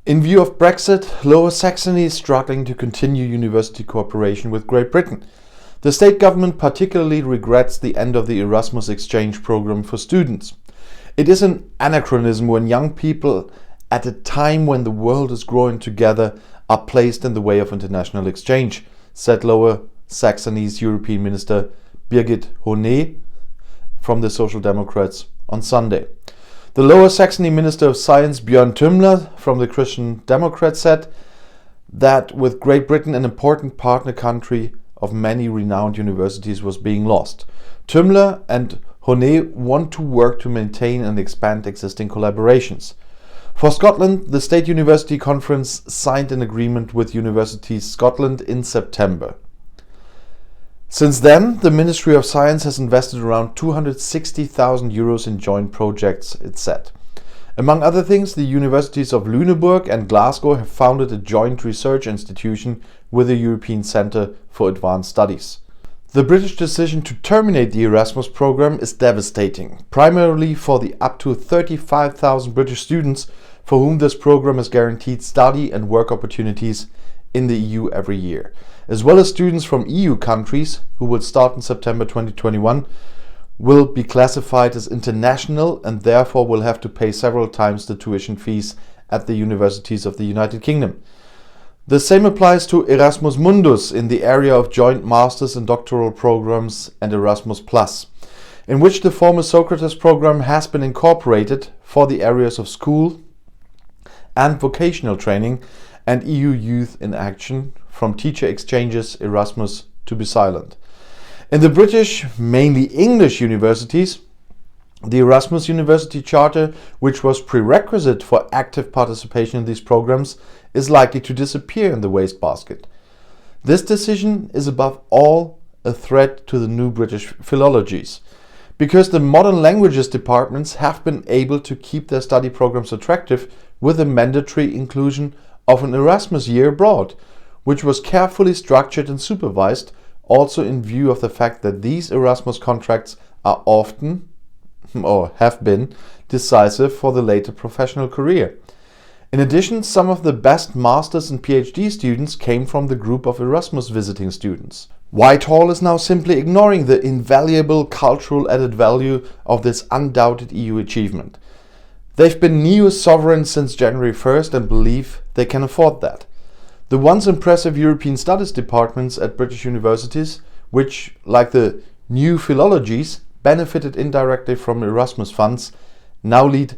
In view of Brexit, Lower Saxony is struggling to continue university cooperation with Great Britain. The state government particularly regrets the end of the Erasmus exchange program for students. It is an anachronism when young people, at a time when the world is growing together, are placed in the way of international exchange, said Lower Saxony's European Minister Birgit Honé from the Social Democrats on Sunday. The Lower Saxony Minister of Science Björn Tümmler from the Christian Democrats said that with Great Britain an important partner country of many renowned universities was being lost. Tümmler and Honé want to work to maintain and expand existing collaborations. For Scotland, the State University Conference signed an agreement with Universities Scotland in September. Since then, the Ministry of Science has invested around €260,000 in joint projects, it said. Among other things, the universities of Lüneburg and Glasgow have founded a joint research institution with the European Centre for Advanced Studies. The British decision to terminate the Erasmus program is devastating, primarily for the up to 35,000 British students for whom this program has guaranteed study and work opportunities in the EU every year, as well as students from EU countries who will start in September 2021, will be classified as international and therefore will have to pay several times the tuition fees at the universities of the United Kingdom. The same applies to Erasmus Mundus in the area of joint master's and doctoral programs and Erasmus Plus, in which the former Socrates program has been incorporated for the areas of school and vocational training and EU Youth in Action, from teacher exchanges Erasmus to Be Silent. In the British, mainly English universities, the Erasmus University Charter, which was prerequisite for active participation in these programs, is likely to disappear in the wastebasket. This decision is above all a threat to the new British philologies, because the modern languages departments have been able to keep their study programs attractive with the mandatory inclusion of an Erasmus year abroad, which was carefully structured and supervised, also in view of the fact that these Erasmus contracts are often, or have been, decisive for the later professional career. In addition, some of the best master's and PhD students came from the group of Erasmus visiting students. Whitehall is now simply ignoring the invaluable cultural added value of this undoubted EU achievement. They've been neo-sovereign since January 1st and believe they can afford that. The once impressive European Studies departments at British universities, which, like the new philologies, benefited indirectly from Erasmus funds, now lead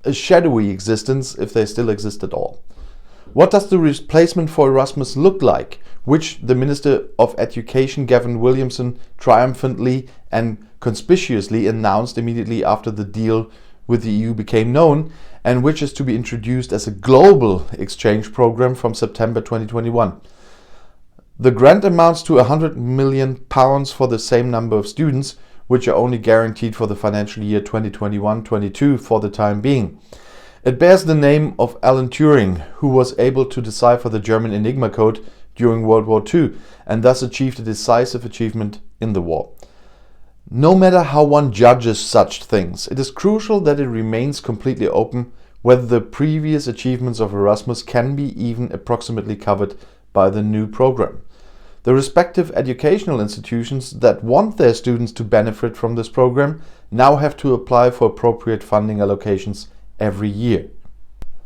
a shadowy existence, if they still exist at all. What does the replacement for Erasmus look like, which the Minister of Education Gavin Williamson triumphantly and conspicuously announced immediately after the deal with the EU became known, and which is to be introduced as a global exchange program from September 2021. The grant amounts to £100 million for the same number of students, which are only guaranteed for the financial year 2021-22 for the time being. It bears the name of Alan Turing, who was able to decipher the German Enigma code during World War II and thus achieved a decisive achievement in the war. No matter how one judges such things, it is crucial that it remains completely open whether the previous achievements of Erasmus can be even approximately covered by the new program. The respective educational institutions that want their students to benefit from this program now have to apply for appropriate funding allocations every year.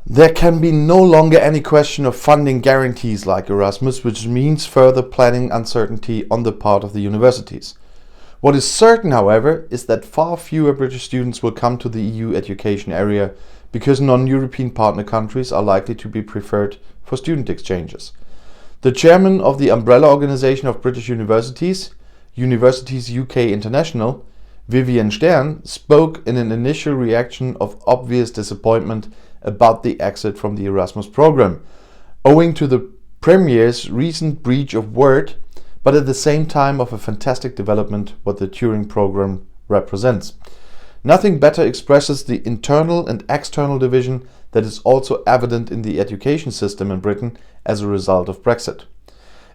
There can be no longer any question of funding guarantees like Erasmus, which means further planning uncertainty on the part of the universities. What is certain, however, is that far fewer British students will come to the EU education area because non-European partner countries are likely to be preferred for student exchanges. The chairman of the umbrella organisation of British universities, Universities UK International, Vivienne Stern, spoke in an initial reaction of obvious disappointment about the exit from the Erasmus programme, owing to the Premier's recent breach of word, but at the same time of a fantastic development what the Turing program represents. Nothing better expresses the internal and external division that is also evident in the education system in Britain as a result of Brexit.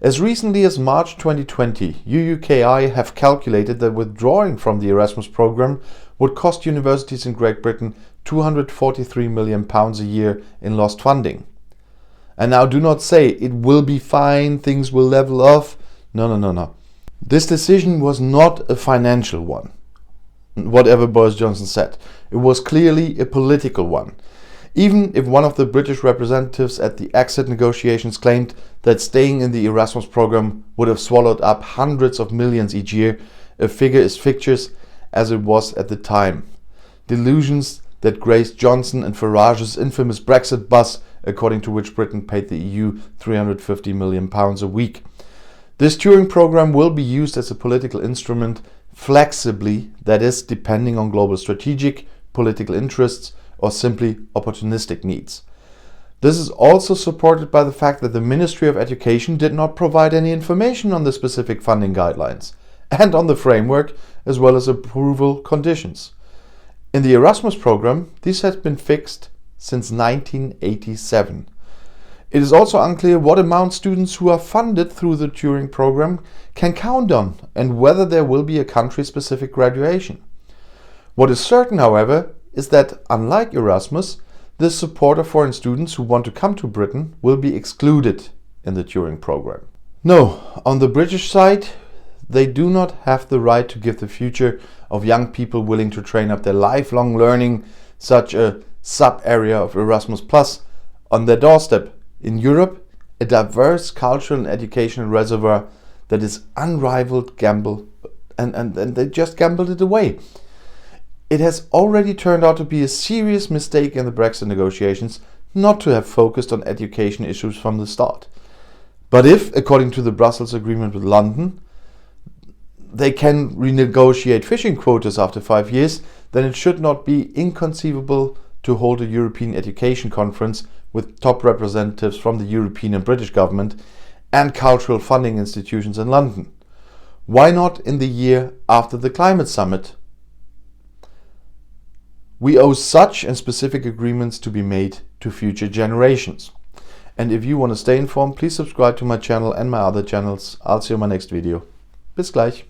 As recently as March 2020, UUKI have calculated that withdrawing from the Erasmus program would cost universities in Great Britain £243 million a year in lost funding. And now do not say it will be fine, things will level off. No. This decision was not a financial one, whatever Boris Johnson said. It was clearly a political one. Even if one of the British representatives at the exit negotiations claimed that staying in the Erasmus program would have swallowed up hundreds of millions each year, a figure is fictitious as it was at the time. Delusions that graced Johnson and Farage's infamous Brexit bus, according to which Britain paid the EU £350 million a week. This touring program will be used as a political instrument flexibly, that is, depending on global strategic, political interests, or simply opportunistic needs. This is also supported by the fact that the Ministry of Education did not provide any information on the specific funding guidelines and on the framework as well as approval conditions. In the Erasmus program, this has been fixed since 1987. It is also unclear what amount students who are funded through the touring program can count on and whether there will be a country-specific graduation. What is certain, however, is that, unlike Erasmus, the support of foreign students who want to come to Britain will be excluded in the touring program. No, on the British side, they do not have the right to give the future of young people willing to train up their lifelong learning such a sub-area of Erasmus Plus on their doorstep. In Europe, a diverse cultural and educational reservoir that is unrivaled gamble, and they just gambled it away. It has already turned out to be a serious mistake in the Brexit negotiations not to have focused on education issues from the start. But if, according to the Brussels agreement with London, they can renegotiate fishing quotas after 5 years, then it should not be inconceivable to hold a European Education Conference with top representatives from the European and British government and cultural funding institutions in London. Why not in the year after the climate summit? We owe such and specific agreements to be made to future generations. And if you want to stay informed, please subscribe to my channel and my other channels. I'll see you in my next video. Bis gleich.